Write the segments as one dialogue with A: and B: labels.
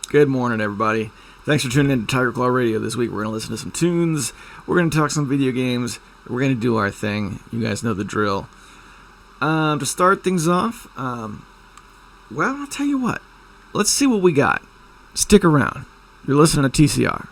A: Good morning, everybody. Thanks for tuning in to Tiger Claw Radio this week. We're going to listen to some tunes, we're going to talk some video games, we're going to do our thing. You guys know the drill. To start things off, well, I'll tell you what. Let's see what we got. Stick around. You're listening to TCR.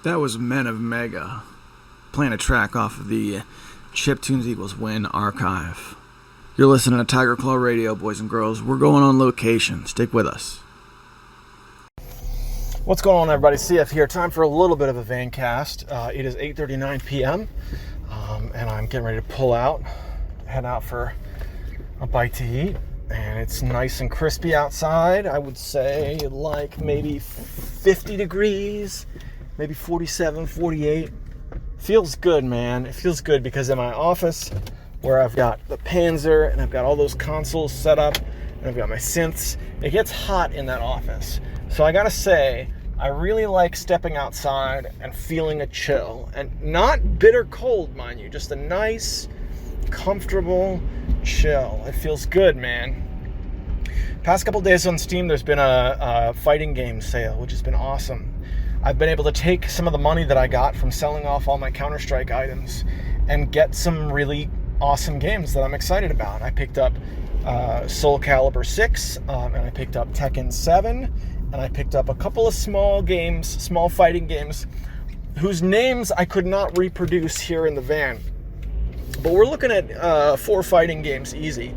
A: That was Men of Mega, playing a track off of the Chiptunes Equals Win archive. You're listening to Tiger Claw Radio, boys and girls. We're going on location. Stick with us. What's going on, everybody? CF here. Time for a little bit of a vancast. It is 8:39 p.m., and I'm getting ready to pull out, head out for a bite to eat. And it's nice and crispy outside. I would say like maybe 50 degrees. Maybe 47, 48. Feels good, man. It feels good because in my office, where I've got the Panzer and I've got all those consoles set up and I've got my synths, it gets hot in that office. So I gotta say, I really like stepping outside and feeling a chill. And not bitter cold, mind you, just a nice, comfortable chill. It feels good, man. Past couple days on Steam, there's been a fighting game sale, which has been awesome. I've been able to take some of the money that I got from selling off all my Counter-Strike items and get some really awesome games that I'm excited about. I picked up Soul Calibur 6, and I picked up Tekken 7, and I picked up a couple of small fighting games, whose names I could not reproduce here in the van. But we're looking at 4 fighting games easy.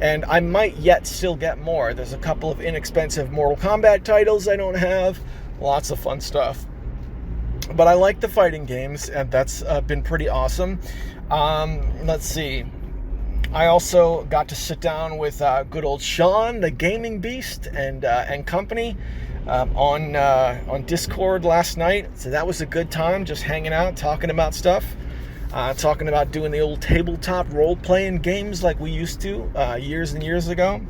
A: And I might yet still get more. There's a couple of inexpensive Mortal Kombat titles I don't have. Lots of fun stuff. But I like the fighting games, and that's been pretty awesome. Let's see. I also got to sit down with good old Sean, the gaming beast, and company on Discord last night. So that was a good time, just hanging out, talking about stuff, talking about doing the old tabletop role-playing games like we used to years and years ago.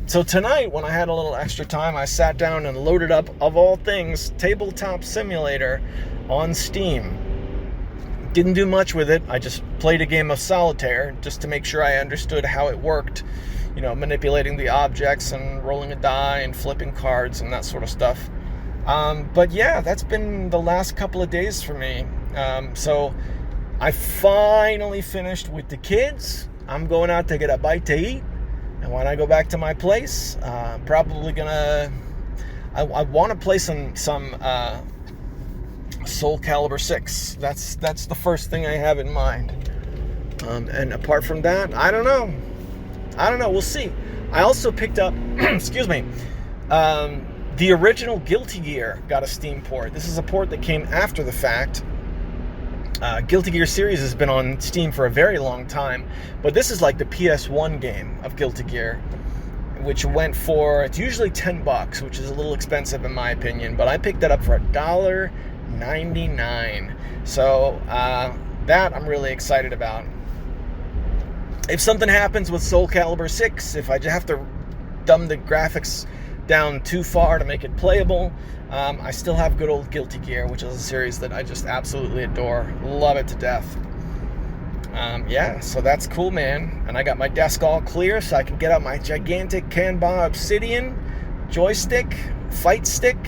A: So tonight, when I had a little extra time, I sat down and loaded up, of all things, Tabletop Simulator on Steam. Didn't do much with it. I just played a game of solitaire just to make sure I understood how it worked. Manipulating the objects and rolling a die and flipping cards and that sort of stuff. But yeah, that's been the last couple of days for me. So I finally finished with the kids. I'm going out to get a bite to eat. And when I go back to my place, probably gonna... I want to play some Soul Calibur 6. That's the first thing I have in mind. And apart from that, I don't know. We'll see. I also picked up, excuse me, the original Guilty Gear got a Steam port. This is a port that came after the fact. Guilty Gear series has been on Steam for a very long time, but this is like the PS1 game of Guilty Gear, which went for, it's usually $10, which is a little expensive in my opinion, but I picked that up for $1.99. So that I'm really excited about. If something happens with Soul Calibur 6, if I just have to dumb the graphics down too far to make it playable, I still have good old Guilty Gear, which is a series that I just absolutely adore. Love it to death. Yeah, so that's cool, man. And I got my desk all clear so I can get out my gigantic Kanban Obsidian joystick, fight stick,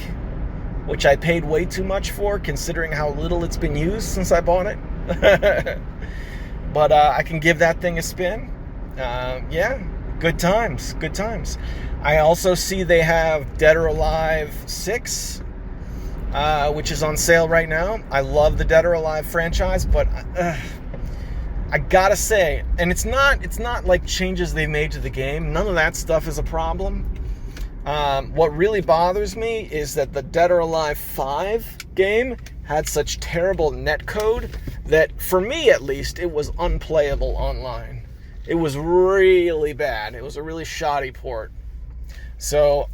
A: which I paid way too much for considering how little it's been used since I bought it. But I can give that thing a spin. Yeah, good times. I also see they have Dead or Alive 6, which is on sale right now. I love the Dead or Alive franchise, but I gotta say, and it's not like changes they made to the game. None of that stuff is a problem. What really bothers me is that the Dead or Alive 5 game had such terrible netcode that, for me at least, it was unplayable online. It was really bad. It was a really shoddy port. So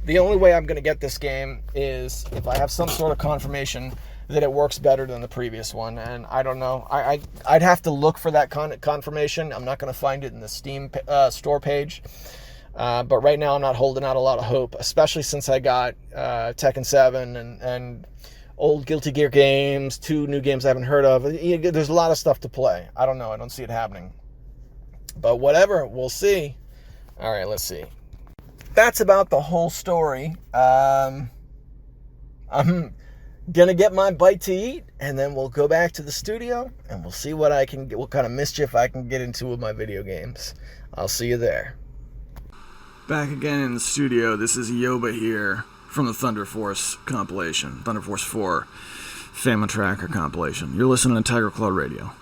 A: the only way I'm going to get this game is if I have some sort of confirmation that it works better than the previous one. And I don't know. I'd have to look for that confirmation. I'm not going to find it in the Steam store page. But right now I'm not holding out a lot of hope, especially since I got Tekken 7 and old Guilty Gear games, 2 new games I haven't heard of. There's a lot of stuff to play. I don't know. I don't see it happening. But whatever. We'll see. All right, let's see. That's about the whole story. I'm going to get my bite to eat, and then we'll go back to the studio, and we'll see what kind of mischief I can get into with my video games. I'll see you there. Back again in the studio. This is Yoba here from the Thunder Force compilation, Thunder Force 4 Family Tracker compilation. You're listening to Tiger Claw Radio.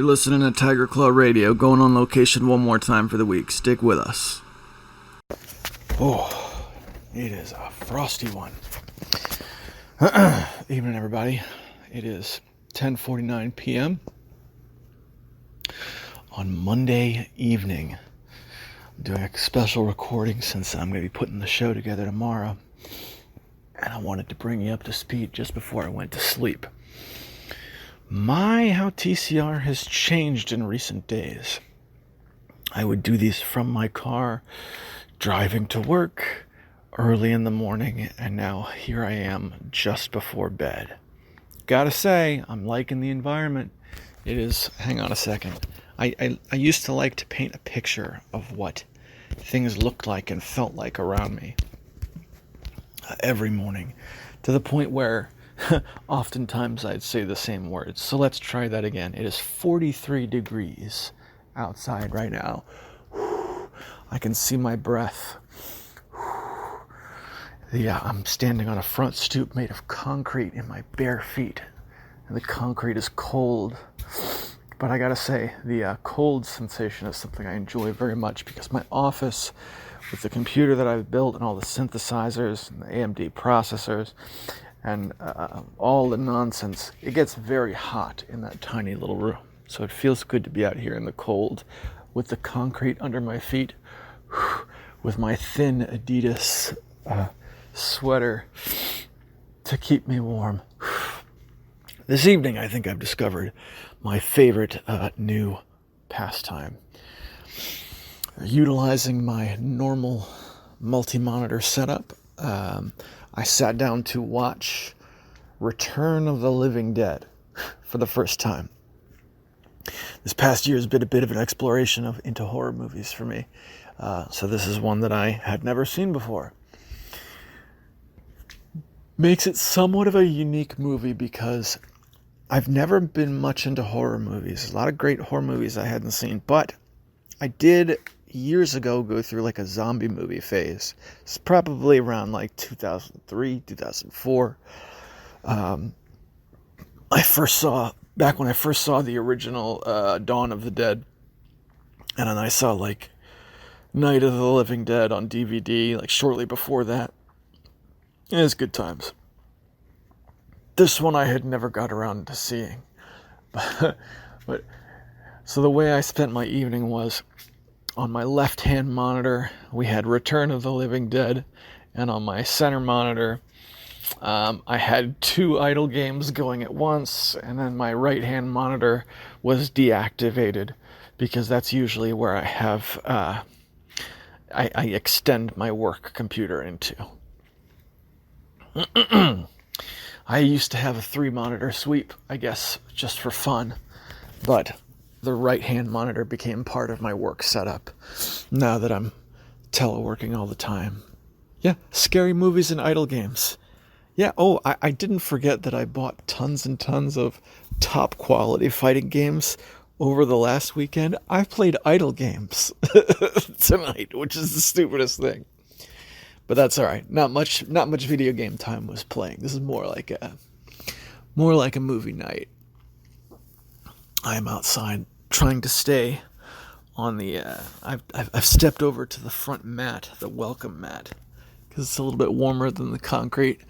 A: You're listening to Tiger Claw Radio, going on location one more time for the week. Stick with us. Oh, it is a frosty one. Evening, everybody. It is 10:49 p.m. on Monday evening. I'm doing a special recording since I'm going to be putting the show together tomorrow. And I wanted to bring you up to speed just before I went to sleep. How TCR has changed in recent days. I would do these from my car, driving to work, early in the morning, and now here I am just before bed. Gotta say, I'm liking the environment. It is, hang on a second. I used to like to paint a picture of what things looked like and felt like around me every morning, to the point where oftentimes I'd say the same words. So let's try that again. It is 43 degrees outside right now. I can see my breath. Yeah, I'm standing on a front stoop made of concrete in my bare feet. And the concrete is cold. But I gotta say, the cold sensation is something I enjoy very much, because my office, with the computer that I've built and all the synthesizers and the AMD processors and all the nonsense, it gets very hot in that tiny little room. So it feels good to be out here in the cold with the concrete under my feet, with my thin Adidas sweater to keep me warm. This evening, I think I've discovered my favorite new pastime. Utilizing my normal multi-monitor setup, I sat down to watch Return of the Living Dead for the first time. This past year has been a bit of an exploration into horror movies for me. So this is one that I had never seen before. Makes it somewhat of a unique movie because I've never been much into horror movies. A lot of great horror movies I hadn't seen, but I did years ago go through like a zombie movie phase. It's probably around like 2003, 2004. Back when I first saw the original Dawn of the Dead, and then I saw like Night of the Living Dead on DVD like shortly before that. It was good times. This one I had never got around to seeing. But so the way I spent my evening was, on my left-hand monitor, we had Return of the Living Dead, and on my center monitor, I had two idle games going at once, and then my right-hand monitor was deactivated, because that's usually where I have, I extend my work computer into. I used to have a 3-monitor sweep, I guess, just for fun, but the right-hand monitor became part of my work setup now that I'm teleworking all the time. Yeah, scary movies and idle games. Yeah, I didn't forget that I bought tons and tons of top-quality fighting games over the last weekend. I played idle games tonight, which is the stupidest thing. But that's all right. Not much video game time was playing. This is more like a movie night. I am outside trying to stay on the. I've stepped over to the front mat, the welcome mat, because it's a little bit warmer than the concrete.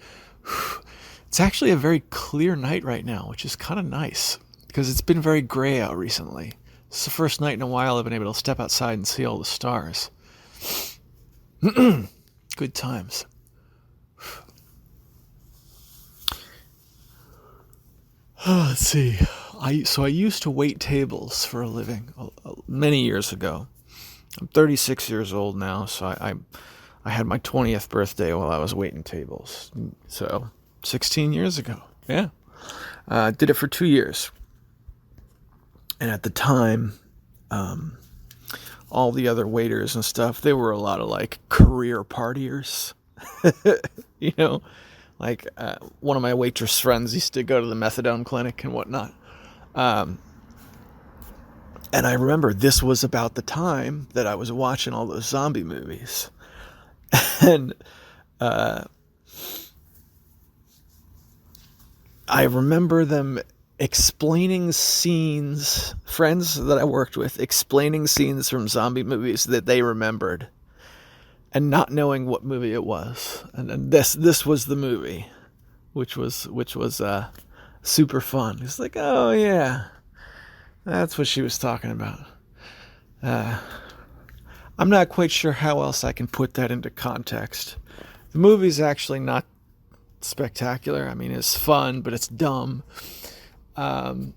A: It's actually a very clear night right now, which is kind of nice because it's been very gray out recently. It's the first night in a while I've been able to step outside and see all the stars. Good times. Let's see. I used to wait tables for a living many years ago. I'm 36 years old now, so I had my 20th birthday while I was waiting tables. So 16 years ago. Yeah. Did it for 2 years. And at the time, all the other waiters and stuff, they were a lot of like career partiers. You know, like one of my waitress friends used to go to the methadone clinic and whatnot. And I remember this was about the time that I was watching all those zombie movies. And I remember them explaining scenes, friends that I worked with, explaining scenes from zombie movies that they remembered and not knowing what movie it was. And this was the movie, which was super fun. It's like, oh yeah, that's what she was talking about. I'm not quite sure how else I can put that into context. The movie's actually not spectacular. I mean, it's fun, but it's dumb. But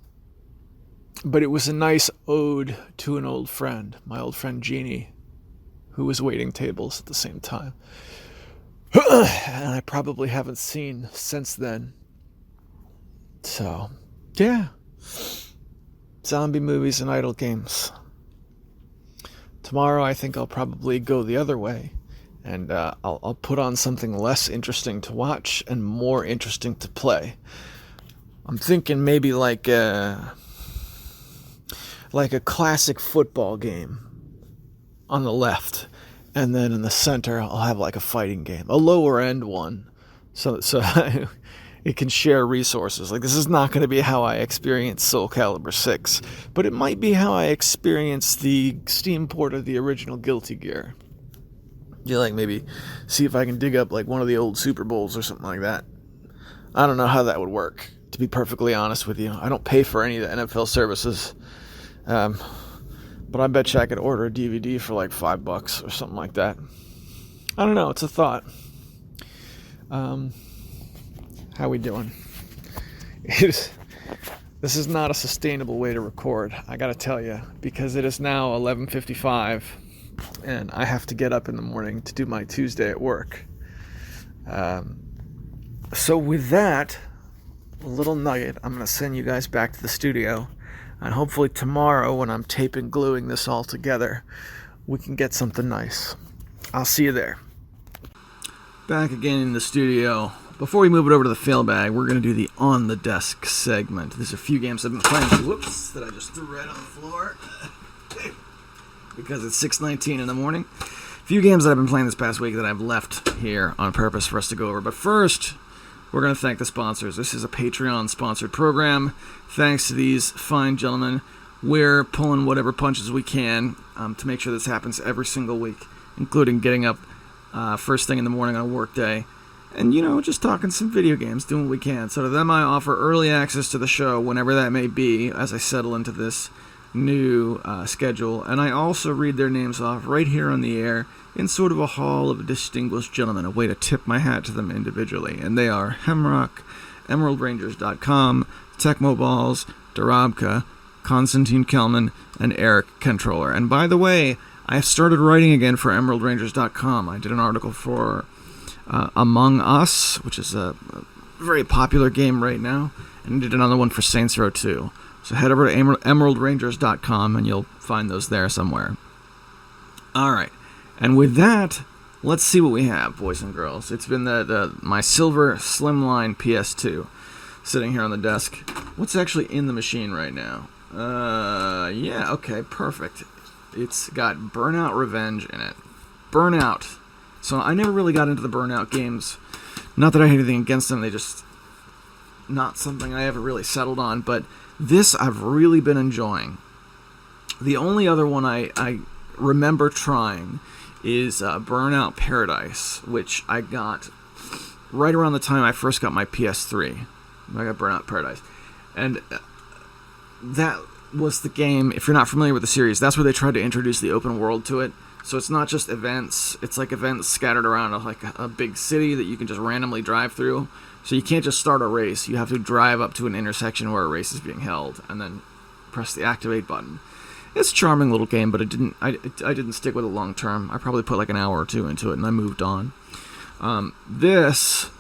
A: it was a nice ode to an old friend, my old friend Jeannie, who was waiting tables at the same time. And I probably haven't seen since then. So, yeah. Zombie movies and idle games. Tomorrow I think I'll probably go the other way. And I'll put on something less interesting to watch and more interesting to play. I'm thinking maybe like a classic football game on the left, and then in the center I'll have like a fighting game, a lower end one, so it can share resources. Like, this is not going to be how I experience Soul Calibur 6, but it might be how I experience the Steam port of the original Guilty Gear. You like maybe see if I can dig up like one of the old Super Bowls or something like that. I don't know how that would work, to be perfectly honest with you. I don't pay for any of the NFL services. But I bet you I could order a DVD for like $5 or something like that. I don't know. It's a thought. How we doing? This is not a sustainable way to record, I gotta tell you, because it is now 11:55, and I have to get up in the morning to do my Tuesday at work. So with that little nugget, I'm gonna send you guys back to the studio. And hopefully tomorrow, when I'm tape and gluing this all together, we can get something nice. I'll see you there. Back again in the studio. Before we move it over to the fail bag, we're going to do the on the desk segment. There's a few games I've been playing. Whoops, that I just threw right on the floor. Because it's 6:19 in the morning. A few games that I've been playing this past week that I've left here on purpose for us to go over. But first, we're going to thank the sponsors. This is a Patreon-sponsored program. Thanks to these fine gentlemen, we're pulling whatever punches we can to make sure this happens every single week, including getting up first thing in the morning on a work day and, just talking some video games, doing what we can. So to them, I offer early access to the show, whenever that may be, as I settle into this new schedule. And I also read their names off right here on the air in sort of a hall of distinguished gentlemen, a way to tip my hat to them individually. And they are Hemrock, EmeraldRangers.com, Tecmoballs, Darabka, Konstantin Kelman, and Eric Controller. And by the way, I started writing again for EmeraldRangers.com. I did an article for Among Us, which is a very popular game right now, and did another one for Saints Row 2. So head over to EmeraldRangers.com and you'll find those there somewhere. Alright, and with that, let's see what we have, boys and girls. It's been my silver slimline PS2 sitting here on the desk. What's actually in the machine right now? Yeah, okay, perfect. It's got Burnout Revenge in it. Burnout. So I never really got into the Burnout games. Not that I had anything against them, they just not something I ever really settled on, but this I've really been enjoying. The only other one I remember trying is Burnout Paradise, which I got right around the time I first got my PS3. I got Burnout Paradise. And that was the game, if you're not familiar with the series, that's where they tried to introduce the open world to it. So it's not just events, it's like events scattered around like a big city that you can just randomly drive through. So you can't just start a race, you have to drive up to an intersection where a race is being held, and then press the activate button. It's a charming little game, but I didn't stick with it long term. I probably put like an hour or two into it, and I moved on. This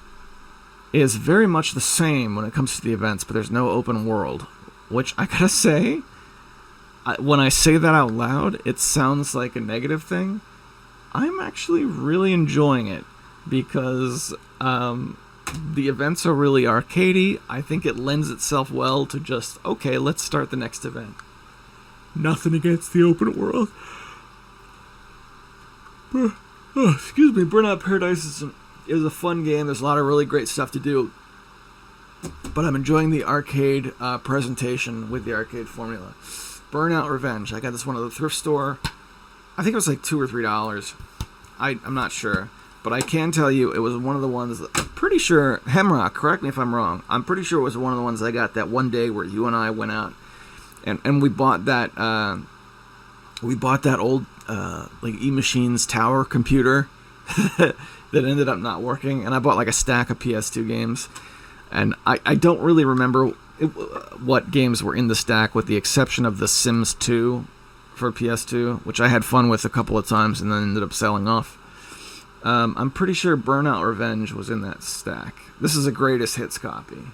A: is very much the same when it comes to the events, but there's no open world, which I gotta say, when I say that out loud, it sounds like a negative thing. I'm actually really enjoying it because the events are really arcadey. I think it lends itself well to just, okay, let's start the next event. Nothing against the open world. Excuse me, Burnout Paradise is a fun game. There's a lot of really great stuff to do. but I'm enjoying the arcade presentation with the arcade formula. Burnout Revenge. I got this one at the thrift store. I think it was like $2 or $3. I'm not sure. But I can tell you it was one of the ones, I'm pretty sure, Hemrock, correct me if I'm wrong, I'm pretty sure it was one of the ones I got that one day where you and I went out and we bought that old like E-Machines tower computer that ended up not working, and I bought like a stack of PS2 games, and I don't really remember what games were in the stack with the exception of The Sims 2 for PS2, which I had fun with a couple of times and then ended up selling off. I'm pretty sure Burnout Revenge was in that stack. This is a greatest hits copy.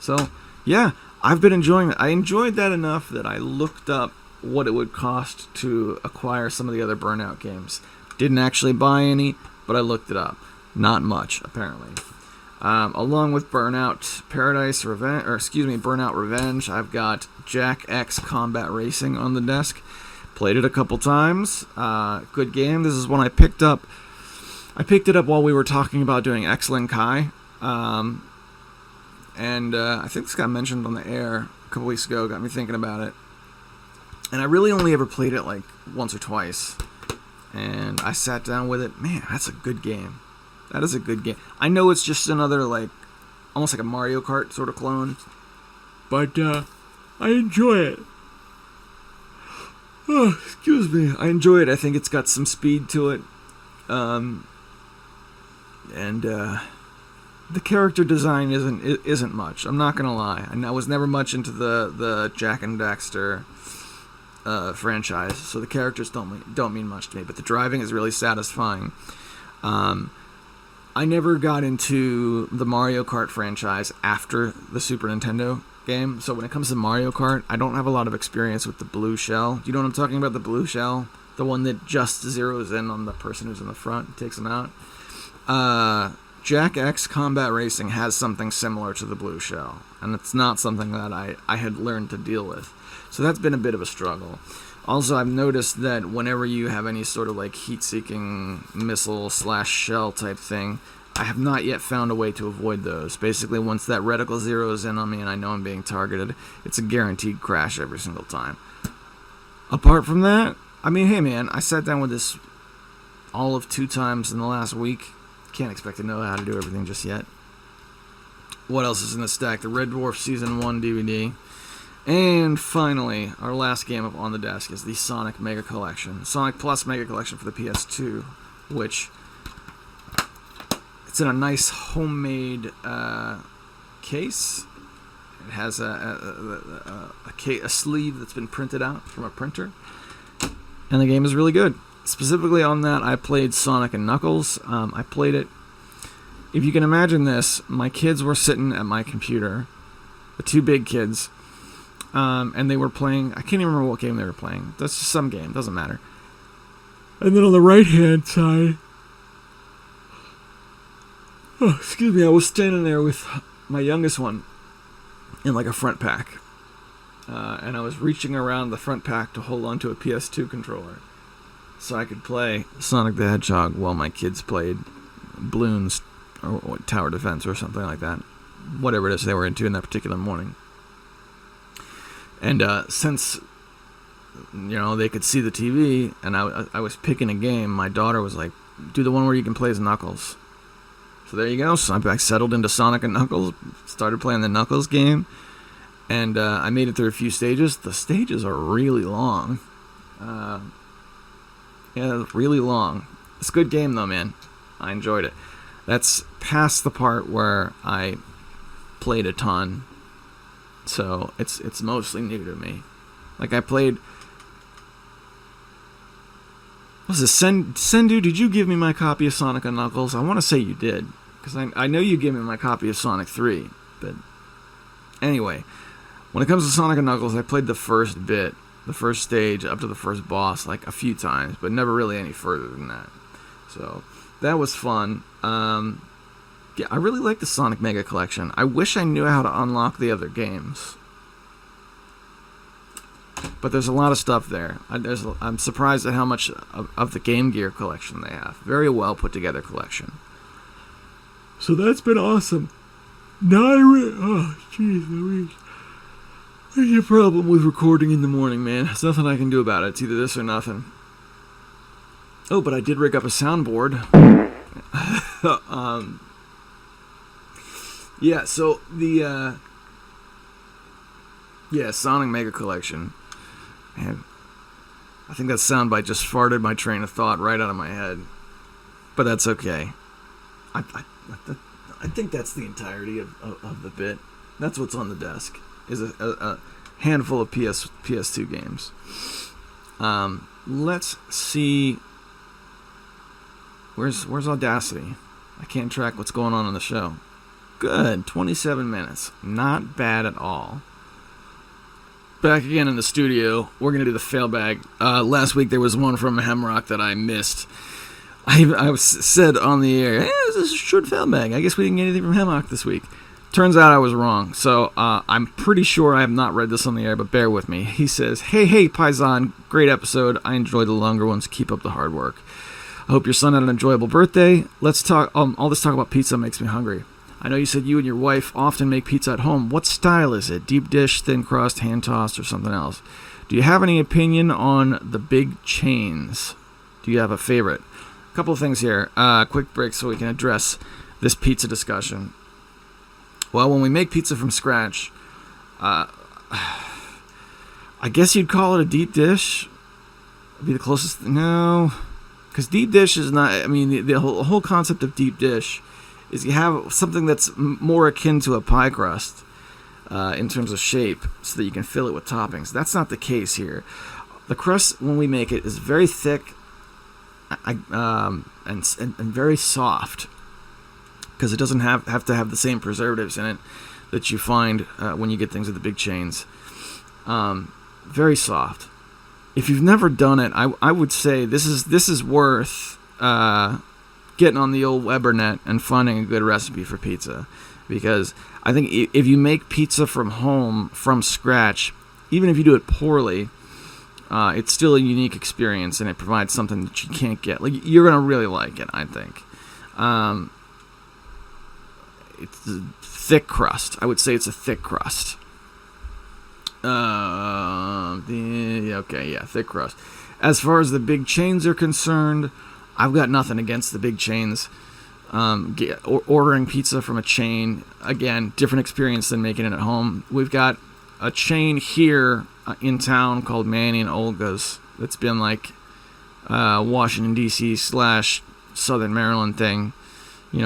A: So, yeah, I've been enjoying it. I enjoyed that enough that I looked up what it would cost to acquire some of the other Burnout games. Didn't actually buy any, but I looked it up. Not much, apparently. Along with Burnout Revenge, I've got Jack X Combat Racing on the desk. Played it a couple times. Good game. This is one I picked up. I picked it up while we were talking about doing Excellent Kai, and I think this got mentioned on the air a couple weeks ago, got me thinking about it. And I really only ever played it like once or twice, and I sat down with it. Man, that's a good game. That is a good game. I know it's just another, like, almost like a Mario Kart sort of clone, but I enjoy it. Oh, excuse me. I enjoy it. I think it's got some speed to it. And the character design isn't much. I'm not gonna lie. I was never much into the Jak and Daxter franchise, so the characters don't mean much to me. But the driving is really satisfying. I never got into the Mario Kart franchise after the Super Nintendo game, so when it comes to Mario Kart, I don't have a lot of experience with the blue shell. Do you know what I'm talking about? The blue shell, the one that just zeroes in on the person who's in the front and takes them out. Jak X Combat Racing has something similar to the blue shell, and it's not something that I had learned to deal with. So that's been a bit of a struggle. Also, I've noticed that whenever you have any sort of like heat-seeking missile / shell type thing, I have not yet found a way to avoid those. Basically, once that reticle zeroes in on me and I know I'm being targeted, it's a guaranteed crash every single time. Apart from that, I mean, hey man, I sat down with this all of 2 times in the last week. Can't expect to know how to do everything just yet. What else is in the stack? The Red Dwarf Season 1 DVD. And finally, our last game on the desk is the Sonic Mega Collection. Sonic Plus Mega Collection for the PS2, which it's in a nice homemade case. It has a sleeve that's been printed out from a printer. And the game is really good. Specifically on that, I played Sonic and Knuckles. I played it. If you can imagine this, my kids were sitting at my computer, the 2 big kids, and they were playing, I can't even remember what game they were playing. That's just some game, doesn't matter. And then on the right-hand side, I was standing there with my youngest one in like a front pack. And I was reaching around the front pack to hold onto a PS2 controller so I could play Sonic the Hedgehog while my kids played Bloons or Tower Defense or something like that. Whatever it is they were into in that particular morning. And since, they could see the TV and I was picking a game, my daughter was like, do the one where you can play as Knuckles. So there you go. So I settled into Sonic and Knuckles, started playing the Knuckles game, and I made it through a few stages. The stages are really long. Really long. It's a good game, though, man. I enjoyed it. That's past the part where I played a ton, so it's mostly new to me. Like, I played... What was this? Sendu, did you give me my copy of Sonic and Knuckles? I want to say you did, because I know you gave me my copy of Sonic 3, but... Anyway, when it comes to Sonic and Knuckles, I played the first stage, up to the first boss, like a few times, but never really any further than that. So, that was fun. I really like the Sonic Mega Collection. I wish I knew how to unlock the other games. But there's a lot of stuff there. I'm surprised at how much of the Game Gear collection they have. Very well put together collection. So that's been awesome. Oh, jeez Louise. There's a problem with recording in the morning, man. There's nothing I can do about it. It's either this or nothing. Oh, but I did rig up a soundboard. Yeah, so the Sonic Mega Collection. Man, I think that soundbite just farted my train of thought right out of my head. But that's okay. I think that's the entirety of the bit. That's what's on the desk. Is a handful of PS2 games. Let's see. Where's Audacity? I can't track what's going on in the show. Good, 27 minutes. Not bad at all. Back again in the studio. We're going to do the fail bag. Last week there was one from Hemrock that I missed. I said on the air, this is a short fail bag. I guess we didn't get anything from Hemrock this week. Turns out I was wrong. So I'm pretty sure I have not read this on the air, but bear with me. He says, Hey, Paisan, great episode. I enjoyed the longer ones. Keep up the hard work. I hope your son had an enjoyable birthday. Let's talk. All this talk about pizza makes me hungry. I know you said you and your wife often make pizza at home. What style is it? Deep dish, thin crust, hand tossed, or something else? Do you have any opinion on the big chains? Do you have a favorite? A couple of things here. Quick break so we can address this pizza discussion. Well, when we make pizza from scratch, I guess you'd call it a deep dish. Be the closest. No. Because deep dish is not, I mean, the whole concept of deep dish is you have something that's more akin to a pie crust in terms of shape so that you can fill it with toppings. That's not the case here. The crust, when we make it, is very thick and very soft because it doesn't have to have the same preservatives in it that you find when you get things at the big chains. Very soft. If you've never done it, I would say this is worth getting on the old Webernet and finding a good recipe for pizza, because I think if you make pizza from home from scratch, even if you do it poorly, it's still a unique experience and it provides something that you can't get. Like, you're gonna really like it, I think. It's a thick crust. I would say it's a thick crust. Thick crust. As far as the big chains are concerned, I've got nothing against the big chains. Ordering pizza from a chain, again, different experience than making it at home. We've got a chain here in town called Manny and Olga's that's been like Washington, D.C. / Southern Maryland thing,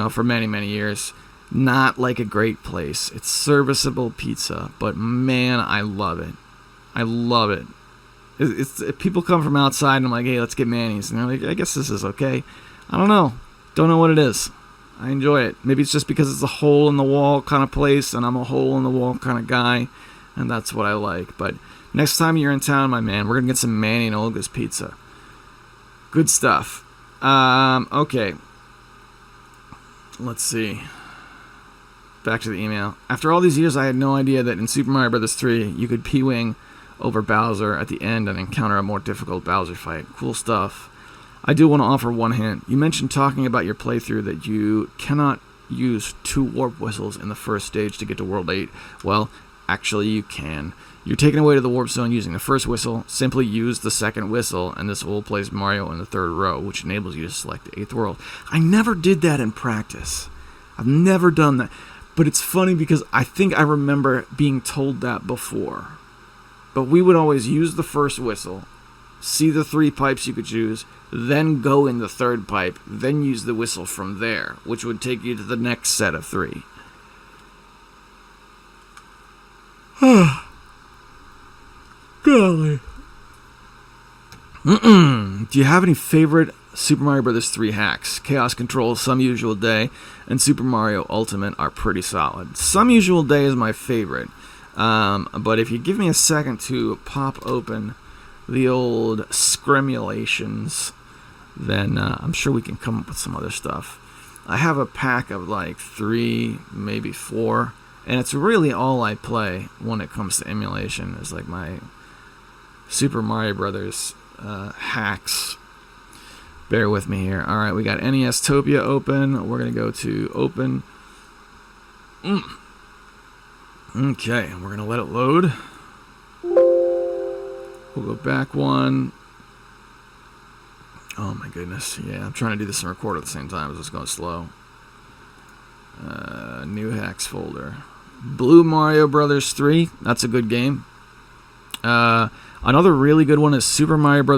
A: for many, many years. Not like a great place. It's serviceable pizza, but man, I love it. I love it. People come from outside and I'm like, hey, let's get Manny's. And they're like, I guess this is okay. I don't know. Don't know what it is. I enjoy it. Maybe it's just because it's a hole-in-the-wall kind of place and I'm a hole-in-the-wall kind of guy, and that's what I like. But next time you're in town, my man, we're going to get some Manny and Olga's pizza. Good stuff. Okay. Let's see. Back to the email. After all these years, I had no idea that in Super Mario Bros. 3, you could P-Wing over Bowser at the end and encounter a more difficult Bowser fight. Cool stuff. I do want to offer one hint. You mentioned talking about your playthrough that you cannot use 2 warp whistles in the first stage to get to World 8. Well, actually you can. You're taken away to the warp zone using the first whistle. Simply use the second whistle, and this will place Mario in the 3rd row, which enables you to select the 8th world. I never did that in practice. I've never done that. But it's funny because I think I remember being told that before. But we would always use the first whistle, see the 3 pipes you could choose, then go in the 3rd pipe, then use the whistle from there, which would take you to the next set of 3. Golly. Do you have any favorite Super Mario Bros. 3 hacks? Chaos Control, Some Usual Day, and Super Mario Ultimate are pretty solid. Some Usual Day is my favorite. But if you give me a second to pop open the old Scrimulations, then I'm sure we can come up with some other stuff. I have a pack of like 3, maybe 4, and it's really all I play when it comes to emulation. Is like my Super Mario Brothers hacks. Bear with me here. Alright, we got NES Topia open. We're going to go to open. Okay, we're gonna let it load. We'll go back one. Oh my goodness, yeah, I'm trying to do this and record at the same time, it's just going slow. New hacks folder. Blue Mario Brothers 3, that's a good game. Another really good one is Super Mario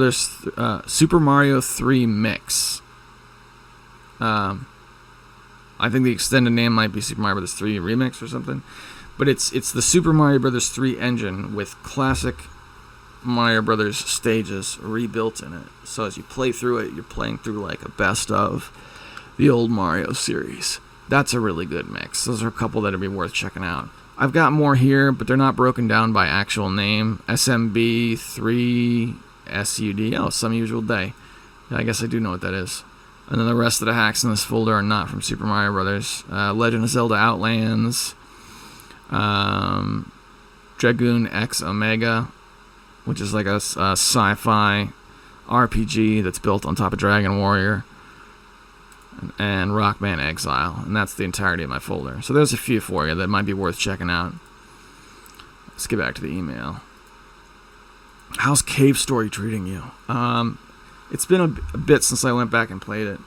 A: 3 Mix. I think the extended name might be Super Mario Brothers 3 Remix or something. But it's the Super Mario Brothers 3 engine with classic Mario Brothers stages rebuilt in it. So as you play through it, you're playing through like a best of the old Mario series. That's a really good mix. Those are a couple that would be worth checking out. I've got more here, but they're not broken down by actual name. SMB3 SUD. Oh, Some Usual Day. Yeah, I guess I do know what that is. And then the rest of the hacks in this folder are not from Super Mario Brothers. Legend of Zelda Outlands. Dragoon X Omega, which is like a sci-fi RPG that's built on top of Dragon Warrior, and Rockman Exile, and that's the entirety of my folder. So there's a few for you that might be worth checking out. Let's get back to the email. How's Cave Story treating you? It's been a bit since I went back and played it.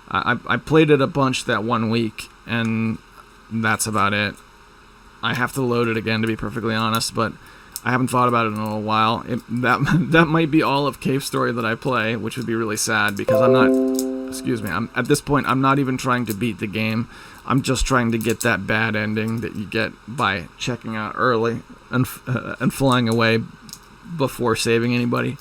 A: I played it a bunch that one week, and that's about it. I have to load it again, to be perfectly honest, but I haven't thought about it in a little while. That might be all of Cave Story that I play, which would be really sad, because at this point, I'm not even trying to beat the game. I'm just trying to get that bad ending that you get by checking out early and flying away before saving anybody.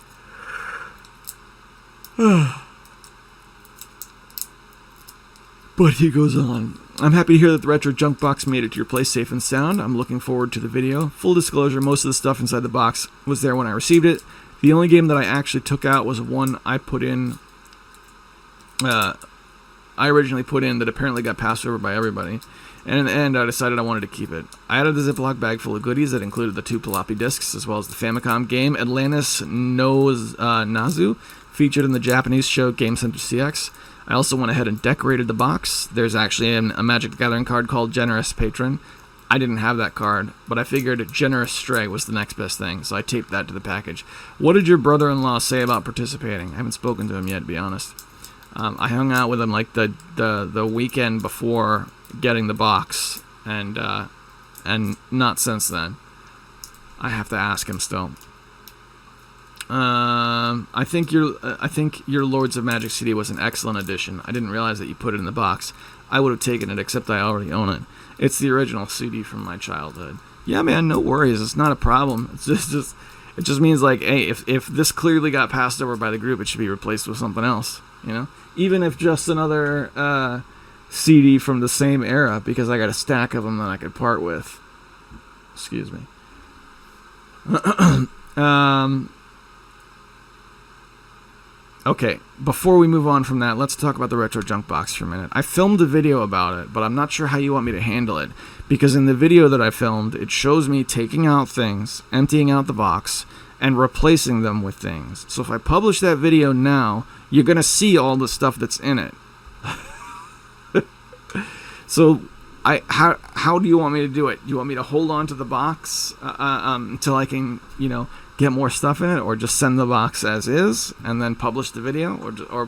A: But he goes on. I'm happy to hear that the retro junk box made it to your place safe and sound. I'm looking forward to the video. Full disclosure, most of the stuff inside the box was there when I received it. The only game that I actually took out was one I put in. I originally put in that apparently got passed over by everybody. And in the end, I decided I wanted to keep it. I added a Ziploc bag full of goodies that included the 2 floppy disks, as well as the Famicom game Atlantis Nazu, featured in the Japanese show Game Center CX. I also went ahead and decorated the box. There's actually a Magic the Gathering card called Generous Patron. I didn't have that card, but I figured Generous Stray was the next best thing, so I taped that to the package. What did your brother-in-law say about participating? I haven't spoken to him yet, to be honest. I hung out with him like the weekend before getting the box, and not since then. I have to ask him still. I think your Lords of Magic CD was an excellent addition. I didn't realize that you put it in the box. I would have taken it, except I already own it. It's the original CD from my childhood. Yeah, man, no worries. It's not a problem. It just means like, hey, if this clearly got passed over by the group, it should be replaced with something else. You know, even if just another CD from the same era, because I got a stack of them that I could part with. Excuse me. Okay, before we move on from that, let's talk about the retro junk box for a minute. I filmed a video about it, but I'm not sure how you want me to handle it, because in the video that I filmed, it shows me taking out things, emptying out the box, and replacing them with things. So if I publish that video now, you're going to see all the stuff that's in it. So how do you want me to do it? Do you want me to hold on to the box until I can, get more stuff in it, or just send the box as is and then publish the video, or do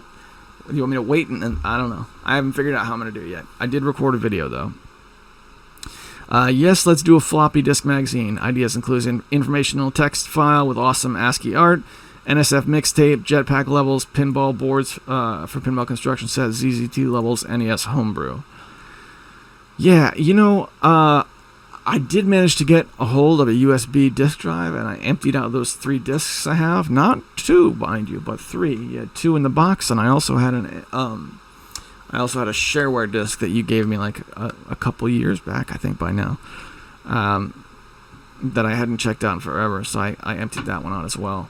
A: you want me to wait and I don't know. I haven't figured out how I'm going to do it yet. I did record a video though. Yes, let's do a floppy disk magazine. Ideas includes an informational text file with awesome ASCII art, NSF mixtape, jetpack levels, pinball boards for pinball construction set, ZZT levels, NES homebrew. Yeah, I did manage to get a hold of a USB disk drive, and I emptied out those 3 disks I have. Not 2, mind you, but 3. You had 2 in the box, and I also had a shareware disk that you gave me like a couple years back, I think by now, that I hadn't checked out in forever, so I emptied that one out as well.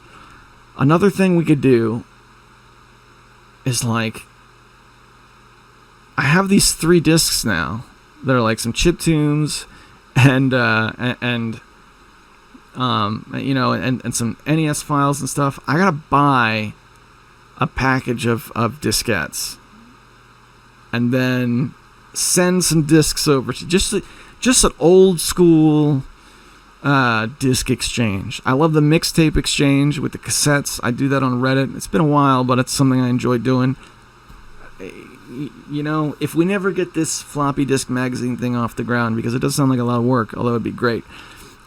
A: Another thing we could do is like, I have these 3 disks now that are like some chiptunes and some NES files and stuff. I gotta buy a package of diskettes and then send some discs over to
B: just an old school disc exchange. I love the mixtape exchange with the cassettes. I do that on Reddit. It's been a while, but it's something I enjoy doing. You know, if we never get this floppy disk magazine thing off the ground, because it does sound like a lot of work, although it'd be great,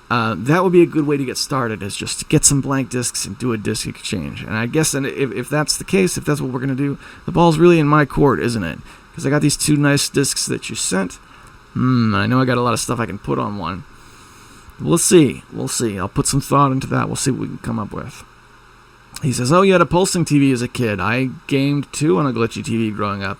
B: that would be a good way to get started, is just to get some blank discs and do a disc exchange. And I guess if that's the case, if that's what we're going to do, the ball's really in my court, isn't it? Because I got these 2 nice discs that you sent. I know I got a lot of stuff I can put on one. We'll see. I'll put some thought into that. We'll see what we can come up with. He says, oh, you had a pulsing TV as a kid. I gamed too on a glitchy TV growing up.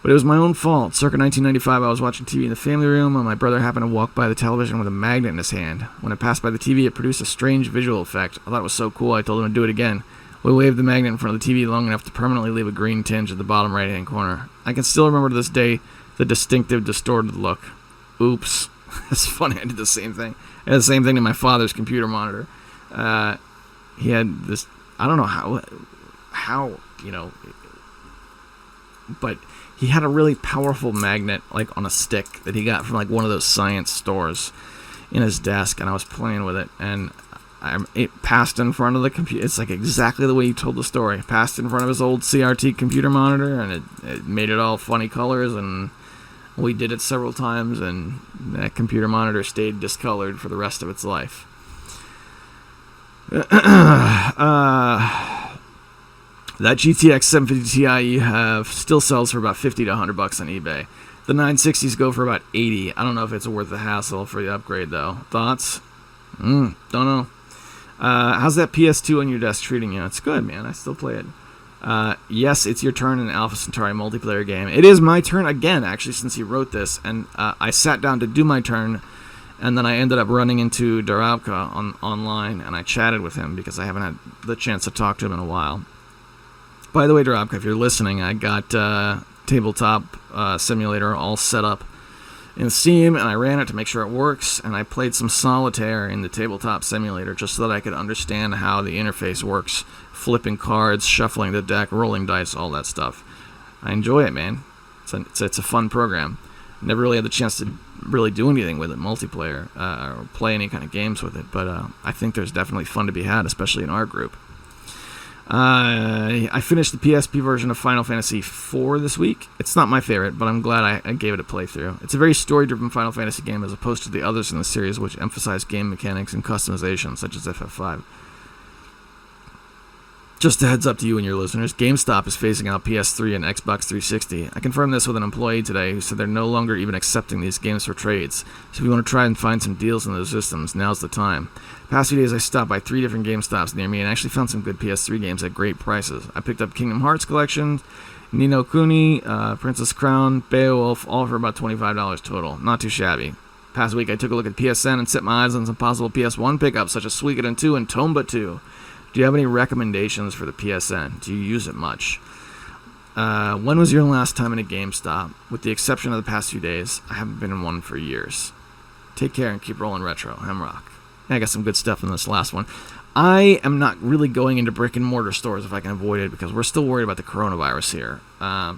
B: But it was my own fault. Circa 1995, I was watching TV in the family room, and my brother happened to walk by the television with a magnet in his hand. When it passed by the TV, it produced a strange visual effect. I thought it was so cool, I told him to do it again. We waved the magnet in front of the TV long enough to permanently leave a green tinge at the bottom right-hand corner. I can still remember to this day the distinctive, distorted look. Oops. It's funny, I did the same thing. I had the same thing to my father's computer monitor. He had this, I don't know how, you know, but he had a really powerful magnet, like on a stick, that he got from like one of those science stores in his desk, and I was playing with it, and it passed in front of the computer. It's like exactly the way you told the story. It passed in front of his old CRT computer monitor, and it made it all funny colors, and we did it several times, and that computer monitor stayed discolored for the rest of its life. That GTX 750 Ti you have still sells for about $50 to $100 on eBay. The 960s go for about $80. I don't know if it's worth the hassle for the upgrade, though. Thoughts? Don't know. How's that PS2 on your desk treating you? It's good, man. I still play it. Yes, it's your turn in the Alpha Centauri multiplayer game. It is my turn again, actually, since he wrote this. And I sat down to do my turn, and then I ended up running into Darabka online, and I chatted with him because I haven't had the chance to talk to him in a while. By the way, Darabka, if you're listening, I got Tabletop Simulator all set up in Steam, and I ran it to make sure it works, and I played some solitaire in the Tabletop Simulator just so that I could understand how the interface works, flipping cards, shuffling the deck, rolling dice, all that stuff. I enjoy it, man. It's a fun program. Never really had the chance to really do anything with it, multiplayer, or play any kind of games with it, but I think there's definitely fun to be had, especially in our group. I finished the PSP version of Final Fantasy IV this week. It's not my favorite, but I'm glad I gave it a playthrough. It's a very story-driven Final Fantasy game as opposed to the others in the series, which emphasize game mechanics and customization, such as FF5. Just a heads up to you and your listeners, GameStop is phasing out PS3 and Xbox 360. I confirmed this with an employee today who said they're no longer even accepting these games for trades. So if you want to try and find some deals on those systems, now's the time. Past few days I stopped by 3 different GameStops near me and actually found some good PS3 games at great prices. I picked up Kingdom Hearts Collection, Ni no Kuni, Princess Crown, Beowulf, all for about $25 total. Not too shabby. Past week I took a look at PSN and set my eyes on some possible PS1 pickups such as Suikoden 2 and Tomba 2. Do you have any recommendations for the PSN? Do you use it much? When was your last time in a GameStop? With the exception of the past few days, I haven't been in one for years. Take care and keep rolling retro. Hemrock. I got some good stuff in this last one. I am not really going into brick and mortar stores if I can avoid it because we're still worried about the coronavirus here.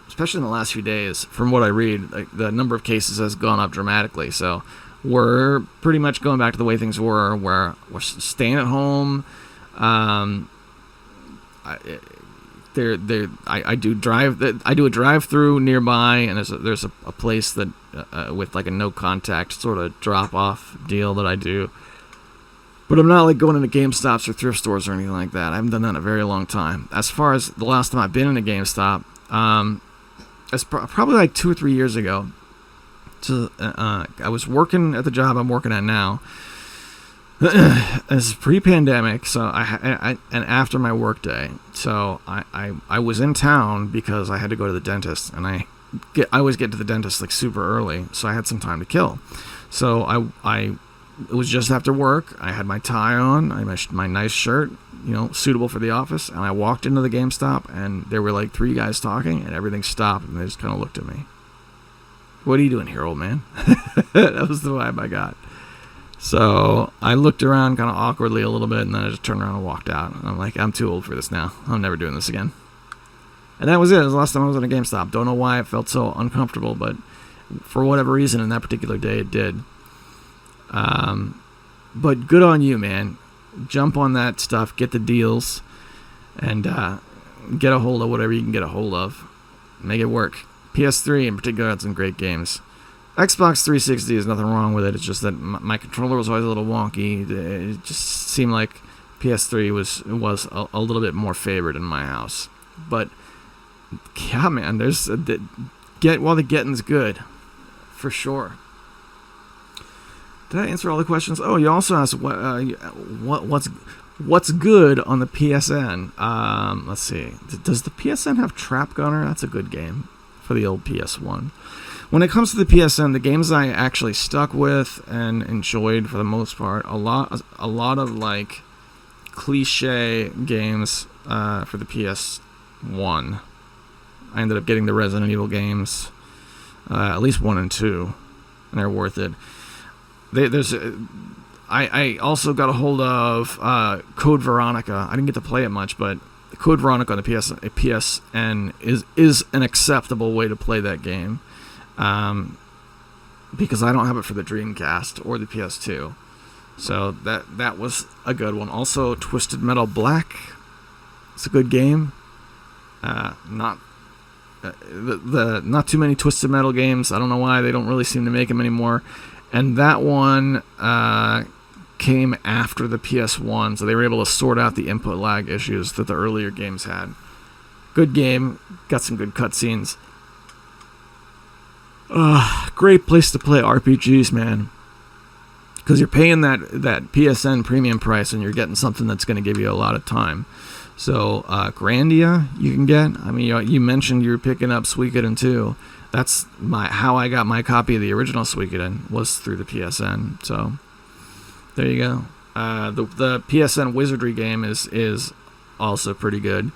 B: Especially in the last few days, from what I read, the number of cases has gone up dramatically. So we're pretty much going back to the way things were, where we're staying at home. I do a drive-through nearby, and there's a place that with like a no contact sort of drop off deal that I do. But I'm not like going into GameStops or thrift stores or anything like that. I haven't done that in a very long time. As far as the last time I've been in a GameStop, it's probably like 2 or 3 years ago. So I was working at the job I'm working at now. This is pre-pandemic, so I and after my work day, so I was in town because I had to go to the dentist, and I always get to the dentist like super early, so I had some time to kill. So it was just after work. I had my tie on, my nice shirt, suitable for the office, and I walked into the GameStop, and there were like 3 guys talking, and everything stopped, and they just kind of looked at me. What are you doing here, old man? That was the vibe I got. So I looked around kind of awkwardly a little bit, and then I just turned around and walked out. And I'm like, I'm too old for this now. I'm never doing this again. And that was it. It was the last time I was at a GameStop. Don't know why it felt so uncomfortable, but for whatever reason in that particular day it did. But good on you, man. Jump on that stuff, get the deals, and get a hold of whatever you can get a hold of. Make it work. PS3 in particular had some great games. Xbox 360 is nothing wrong with it. It's just that my controller was always a little wonky. It just seemed like PS3 was a little bit more favored in my house. But yeah, man, get while the getting's good, for sure. Did I answer all the questions? Oh, you also asked what's good on the PSN. Let's see. Does the PSN have Trap Gunner? That's a good game for the old PS1. When it comes to the PSN, the games I actually stuck with and enjoyed for the most part, a lot of like cliche games for the PS1. I ended up getting the Resident Evil games, at least 1 and 2, and they're worth it. I also got a hold of Code Veronica. I didn't get to play it much, but Code Veronica on the PSN is an acceptable way to play that game. Because I don't have it for the Dreamcast or the PS2. So that was a good one. Also, Twisted Metal Black. It's a good game. Not too many Twisted Metal games. I don't know why they don't really seem to make them anymore. And that one came after the PS1, so they were able to sort out the input lag issues that the earlier games had. Good game. Got some good cutscenes. Great place to play RPGs, man. Because you're paying that PSN premium price and you're getting something that's going to give you a lot of time. So, Grandia you can get. I mean, you mentioned you were picking up Suikoden 2. That's how I got my copy of the original Suikoden, was through the PSN. So, there you go. The PSN Wizardry game is also pretty good.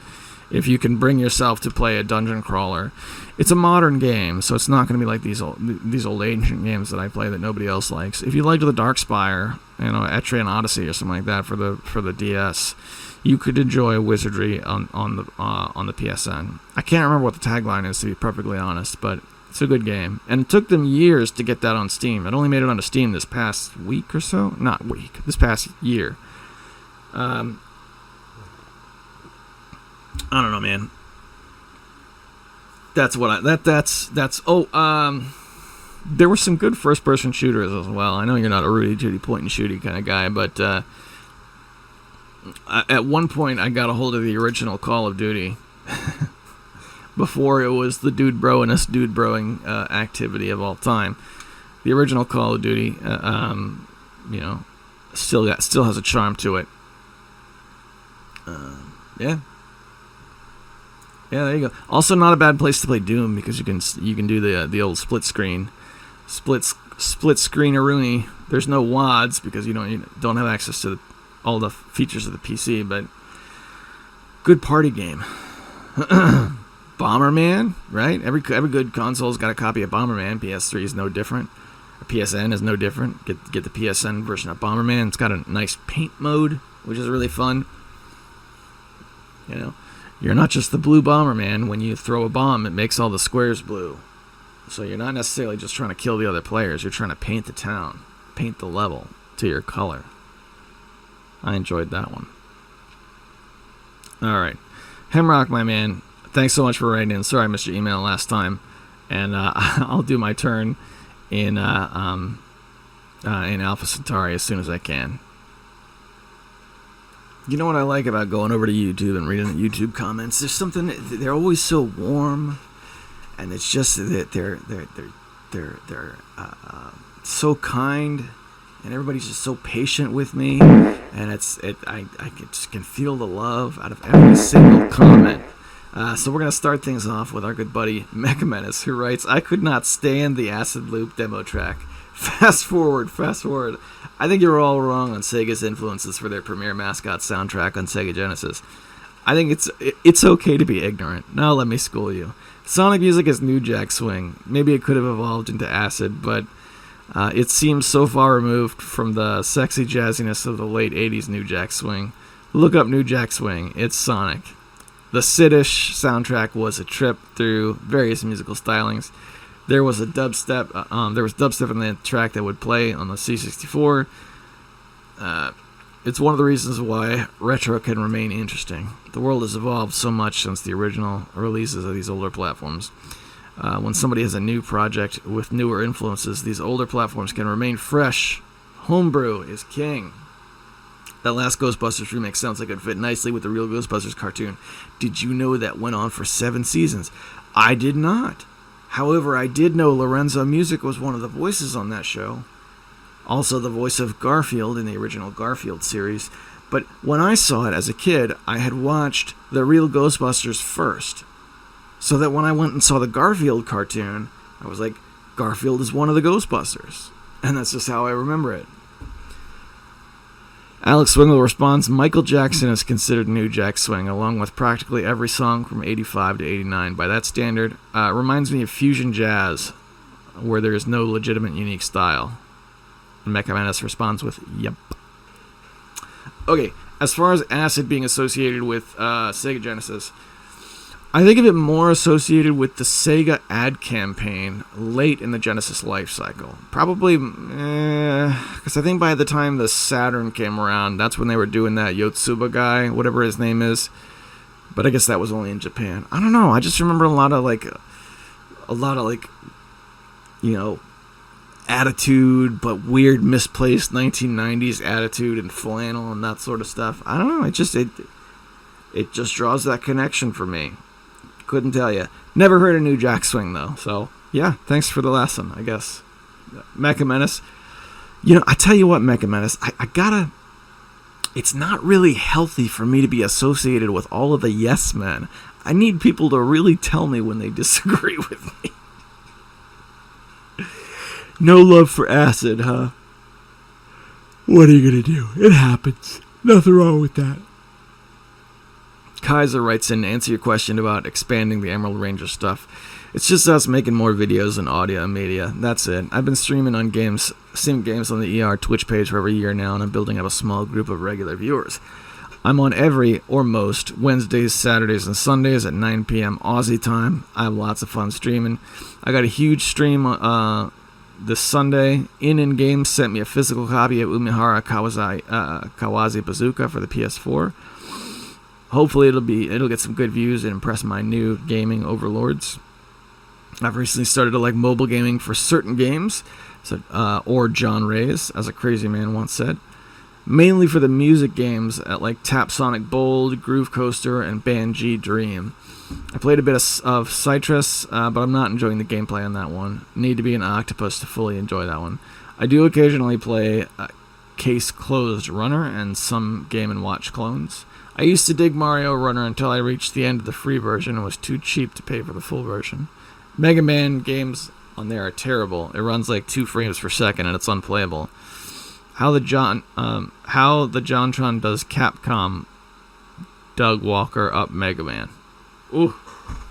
B: If you can bring yourself to play a dungeon crawler. It's a modern game, so it's not going to be like these old ancient games that I play that nobody else likes. If you liked the Darkspire, Etrian Odyssey or something like that for the DS, you could enjoy Wizardry on the PSN. I can't remember what the tagline is, to be perfectly honest, but it's a good game. And it took them years to get that on Steam. It only made it onto Steam this past week or so. Not week. This past year. I don't know, man. There were some good first-person shooters as well. I know you're not a Rudy Judy point-and-shooty kind of guy, but at one point I got a hold of the original Call of Duty before it was the dude broing dude broing activity of all time. The original Call of Duty, still has a charm to it. Yeah. Yeah, there you go. Also, not a bad place to play Doom because you can do the old split screen-a-rooney. There's no WADs because you don't have access to all the features of the PC, but good party game. Bomberman, right? Every good console's got a copy of Bomberman. PS3 is no different. PSN is no different. Get the PSN version of Bomberman. It's got a nice paint mode, which is really fun. You're not just the blue Bomberman. When you throw a bomb, it makes all the squares blue. So you're not necessarily just trying to kill the other players. You're trying to paint the town, paint the level to your color. I enjoyed that one. All right. Hemrock, my man, thanks so much for writing in. Sorry I missed your email last time. And I'll do my turn in Alpha Centauri as soon as I can. You know what I like about going over to YouTube and reading the YouTube comments? There's something, they're always so warm, and it's just that they're so kind, and everybody's just so patient with me, and I just can feel the love out of every single comment. So we're gonna start things off with our good buddy Mecha Menace, who writes, "I could not stand the Acid Loop demo track. Fast forward. I think you're all wrong on Sega's influences for their premier mascot soundtrack on Sega Genesis. I think it's okay to be ignorant. Now let me school you. Sonic music is New Jack Swing. Maybe it could have evolved into Acid, but it seems so far removed from the sexy jazziness of the late 80s New Jack Swing. Look up New Jack Swing. It's Sonic. The Siddish soundtrack was a trip through various musical stylings. There was a dubstep. There was dubstep in the track that would play on the C64. It's one of the reasons why retro can remain interesting. The world has evolved so much since the original releases of these older platforms. When somebody has a new project with newer influences, these older platforms can remain fresh. Homebrew is king. That last Ghostbusters remake sounds like it would fit nicely with the real Ghostbusters cartoon. Did you know that went on for 7 seasons? I did not. However, I did know Lorenzo Music was one of the voices on that show. Also the voice of Garfield in the original Garfield series. But when I saw it as a kid, I had watched the real Ghostbusters first. So that when I went and saw the Garfield cartoon, I was like, Garfield is one of the Ghostbusters. And that's just how I remember it. Alex Swingle responds, Michael Jackson is considered New Jack Swing, along with practically every song from 85 to 89. By that standard, reminds me of fusion jazz, where there is no legitimate unique style. And Mecha Menace responds with, yep. Okay, as far as acid being associated with Sega Genesis, I think of it more associated with the Sega ad campaign late in the Genesis life cycle. Probably, because I think by the time the Saturn came around, that's when they were doing that Yotsuba guy, whatever his name is. But I guess that was only in Japan. I don't know. I just remember a lot of attitude, but weird misplaced 1990s attitude and flannel and that sort of stuff. I don't know. It just draws that connection for me. Couldn't tell you. Never heard a New Jack Swing, though. So, yeah, thanks for the lesson, I guess. Mecha Menace. I tell you what, Mecha Menace, I gotta... It's not really healthy for me to be associated with all of the yes men. I need people to really tell me when they disagree with me. No love for acid, huh? What are you gonna do? It happens. Nothing wrong with that. Kaiser writes in to answer your question about expanding the Emerald Ranger stuff. It's just us making more videos and audio and media. That's it. I've been streaming on games on the ER Twitch page for over a year now, and I'm building up a small group of regular viewers. I'm on every, or most, Wednesdays, Saturdays, and Sundays at 9 p.m. Aussie time. I have lots of fun streaming. I got a huge stream this Sunday. In-game sent me a physical copy of Umihara Kawazi Bazooka for the PS4. Hopefully it'll get some good views and impress my new gaming overlords. I've recently started to like mobile gaming for certain games, or genres, as a crazy man once said. Mainly for the music games at like Tap Sonic Bold, Groove Coaster, and Banji Dream. I played a bit of Citrus, but I'm not enjoying the gameplay on that one. Need to be an octopus to fully enjoy that one. I do occasionally play Case Closed Runner and some Game & Watch clones. I used to dig Mario Runner until I reached the end of the free version and was too cheap to pay for the full version. Mega Man games on there are terrible. It runs like 2 frames per second and it's unplayable. How the JonTron does Capcom Doug Walker up Mega Man. Ooh,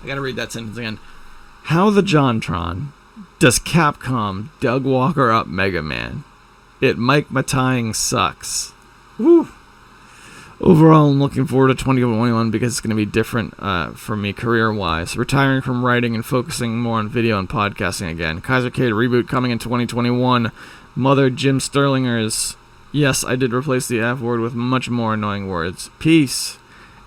B: I gotta read that sentence again. How the JonTron does Capcom Doug Walker up Mega Man. It Mike Matying sucks. Woo. Overall, I'm looking forward to 2021 because it's going to be different for me career-wise. Retiring from writing and focusing more on video and podcasting again. Kaiser Cade reboot coming in 2021. Mother Jim Sterlingers. Yes, I did replace the F word with much more annoying words. Peace.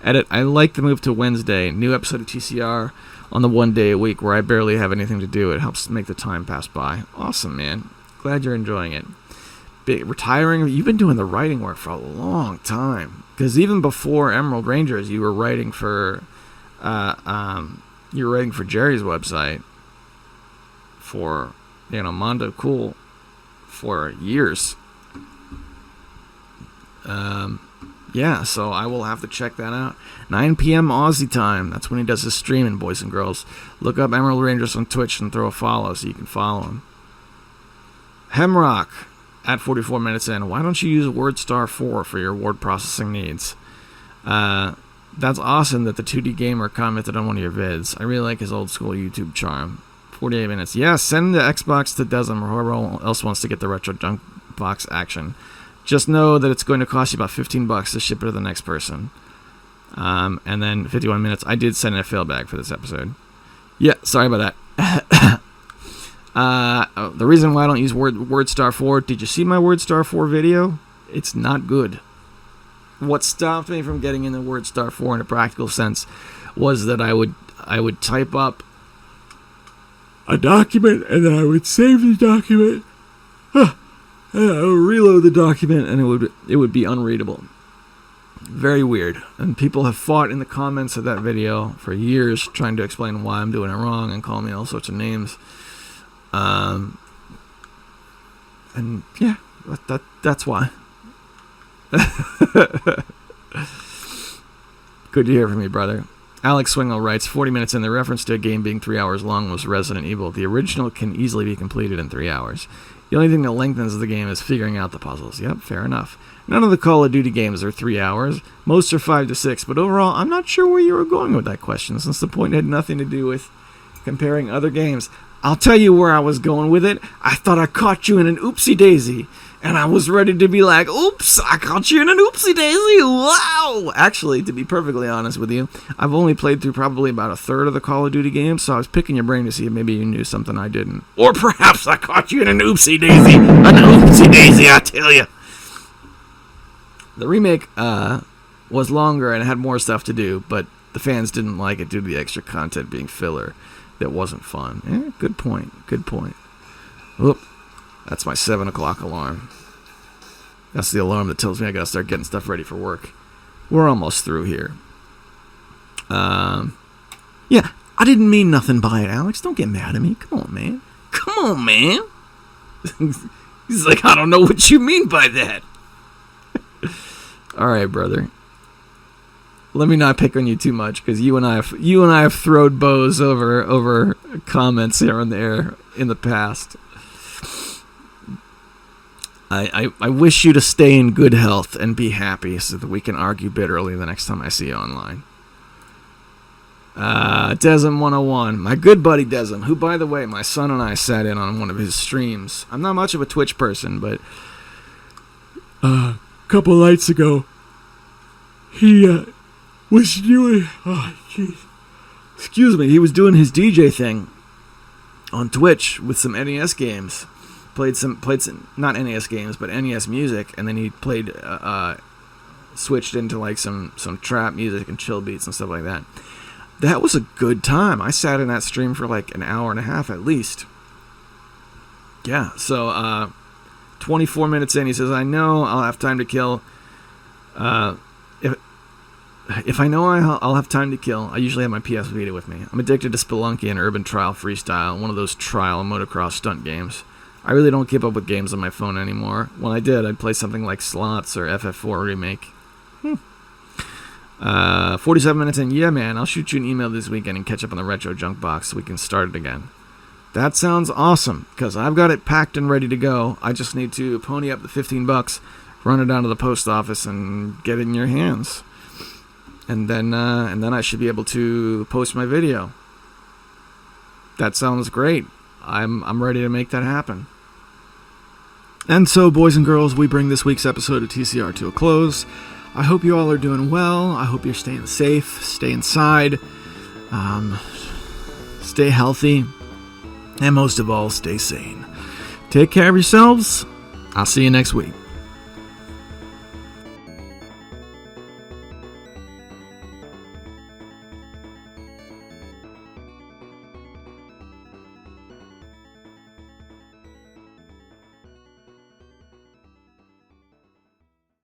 B: Edit. I like the move to Wednesday. New episode of TCR on the 1 day a week where I barely have anything to do. It helps make the time pass by. Awesome, man. Glad you're enjoying it. Retiring, you've been doing the writing work for a long time. Because even before Emerald Rangers, you were writing for Jerry's website for Mondo Cool for years. Yeah, so I will have to check that out. 9 p.m. Aussie time. That's when he does his streaming, boys and girls. Look up Emerald Rangers on Twitch and throw a follow so you can follow him. Hemrock. At 44 minutes in, why don't you use WordStar 4 for your word processing needs? That's awesome that the 2D Gamer commented on one of your vids. I really like his old school YouTube charm. 48 minutes. Yeah, send the Xbox to Desm or whoever else wants to get the Retro Junk Box action. Just know that it's going to cost you about $15 to ship it to the next person. And then 51 minutes. I did send in a fail bag for this episode. Yeah, sorry about that. The reason why I don't use WordStar 4, did you see my WordStar 4 video? It's not good. What stopped me from getting into WordStar 4 in a practical sense was that I would type up a document, and then I would save the document, and I would reload the document, and it would be unreadable. Very weird. And people have fought in the comments of that video for years trying to explain why I'm doing it wrong and call me all sorts of names. And yeah, that's why. Good to hear from you, brother. Alex Swingle writes, 40 minutes in, the reference to a game being 3 hours long was Resident Evil. The original can easily be completed in 3 hours. The only thing that lengthens the game is figuring out the puzzles. Yep, fair enough. None of the Call of Duty games are 3 hours. Most are 5 to 6, but overall, I'm not sure where you were going with that question, since the point had nothing to do with comparing other games. I'll tell you where I was going with it. I thought I caught you in an oopsie-daisy. And I was ready to be like, oops, I caught you in an oopsie-daisy, wow! Actually, to be perfectly honest with you, I've only played through probably about a third of the Call of Duty games, so I was picking your brain to see if maybe you knew something I didn't. Or perhaps I caught you in an oopsie-daisy, I tell you. The remake was longer and had more stuff to do, but the fans didn't like it due to the extra content being filler that wasn't fun. Good point. Oop. That's my 7 o'clock alarm. That's the alarm that tells me I gotta start getting stuff ready for work. We're almost through here. Yeah, I didn't mean nothing by it, Alex. Don't get mad at me. Come on, man. He's like, I don't know what you mean by that. All right, brother. Let me not pick on you too much, because you and I have thrown bows over comments here and there in the past. I wish you to stay in good health and be happy so that we can argue bitterly the next time I see you online. Desm101, my good buddy Desm, who, by the way, my son and I sat in on one of his streams. I'm not much of a Twitch person, but a couple nights ago, he was doing, he was doing his DJ thing on Twitch with some NES games. Played some not NES games, but NES music, and then he played switched into like some trap music and chill beats and stuff like that. That was a good time. I sat in that stream for like an hour and a half at least. Yeah, so 24 minutes in, he says, I know I'll have time to kill. If I know I'll have time to kill, I usually have my PS Vita with me. I'm addicted to Spelunky and Urban Trial Freestyle, one of those trial and motocross stunt games. I really don't keep up with games on my phone anymore. When I did, I'd play something like Slots or FF4 Remake. 47 minutes in. Yeah, man, I'll shoot you an email this weekend and catch up on the Retro Junk Box so we can start it again. That sounds awesome, because I've got it packed and ready to go. I just need to pony up the $15, run it down to the post office, and get it in your hands. And then I should be able to post my video. That sounds great. I'm ready to make that happen. And so, boys and girls, we bring this week's episode of TCR to a close. I hope you all are doing well. I hope you're staying safe, stay inside, stay healthy, and most of all, stay sane. Take care of yourselves. I'll see you next week.